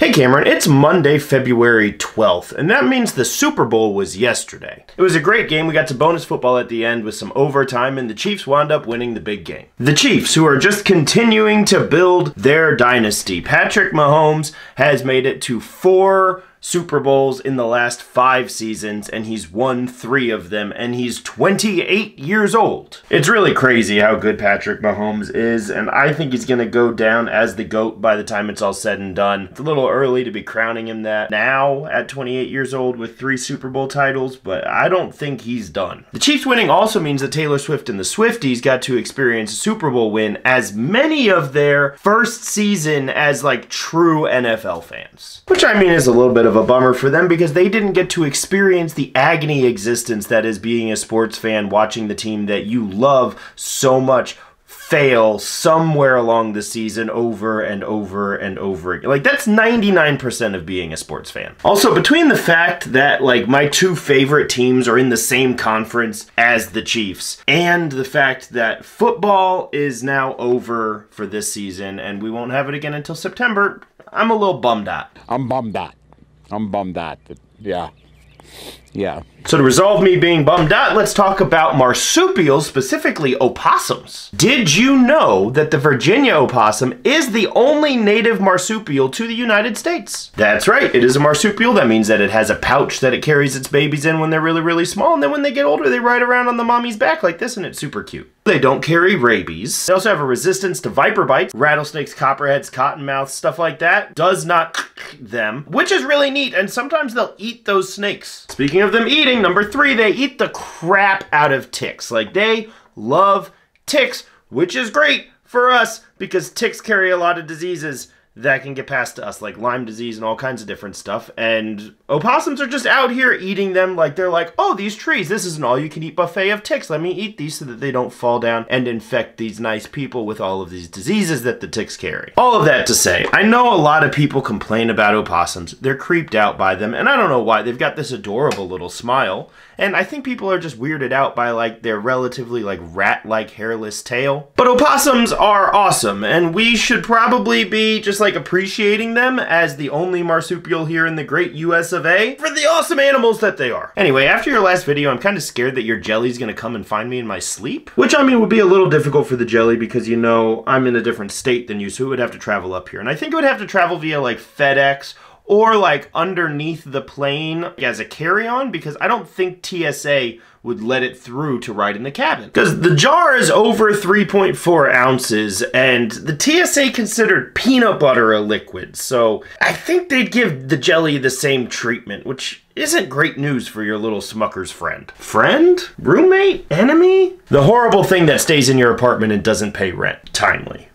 Hey Cameron, it's Monday, February 12th, and that means the Super Bowl was yesterday. It was a great game. We got to bonus football at the end with some overtime, and the Chiefs wound up winning the big game. The Chiefs, who are just continuing to build their dynasty. Patrick Mahomes has made it to 4 Super Bowls in the last 5 seasons, and he's won 3 of them, and he's 28 years old. It's really crazy how good Patrick Mahomes is, and I think he's going to go down as the GOAT by the time it's all said and done. It's a little early to be crowning him that now at 28 years old with 3 Super Bowl titles, but I don't think he's done. The Chiefs winning also means that Taylor Swift and the Swifties got to experience a Super Bowl win as many of their first season as like true NFL fans. Which I mean is a little bit of a bummer for them because they didn't get to experience the agony existence that is being a sports fan watching the team that you love so much fail somewhere along the season over and over and over again. Like, that's 99% of being a sports fan. Also, between the fact that, like, my 2 favorite teams are in the same conference as the Chiefs, and the fact that football is now over for this season, and we won't have it again until September, I'm a little bummed out. I'm bummed out. Yeah. So to resolve me being bummed out, let's talk about marsupials, specifically opossums. Did you know that the Virginia opossum is the only native marsupial to the United States? That's right, it is a marsupial. That means that it has a pouch that it carries its babies in when they're really, really small, and then when they get older, they ride around on the mommy's back like this, and it's super cute. They don't carry rabies. They also have a resistance to viper bites, rattlesnakes, copperheads, cottonmouths, stuff like that. Does not them, which is really neat, and sometimes they'll eat those snakes. Speaking of them eating, number 3, they eat the crap out of ticks. Like, they love ticks, which is great for us because ticks carry a lot of diseases that can get past to us, like Lyme disease and all kinds of different stuff. And opossums are just out here eating them. Like, they're like, oh, these trees, this is an all-you-can-eat buffet of ticks. Let me eat these so that they don't fall down and infect these nice people with all of these diseases that the ticks carry. All of that to say, I know a lot of people complain about opossums. They're creeped out by them, and I don't know why. They've got this adorable little smile, and I think people are just weirded out by, like, their relatively, like, rat-like hairless tail. But opossums are awesome, and we should probably be just, like, appreciating them as the only marsupial here in the great US of A for the awesome animals that they are. Anyway, after your last video, I'm kind of scared that your jelly's gonna come and find me in my sleep, which, I mean, would be a little difficult for the jelly because, you know, I'm in a different state than you, so it would have to travel up here. And I think it would have to travel via, like, FedEx or, like, underneath the plane as a carry-on, because I don't think TSA would let it through to ride in the cabin. Because the jar is over 3.4 ounces, and the TSA considered peanut butter a liquid, so I think they'd give the jelly the same treatment, which isn't great news for your little Smucker's friend. Friend? Roommate? Enemy? The horrible thing that stays in your apartment and doesn't pay rent timely.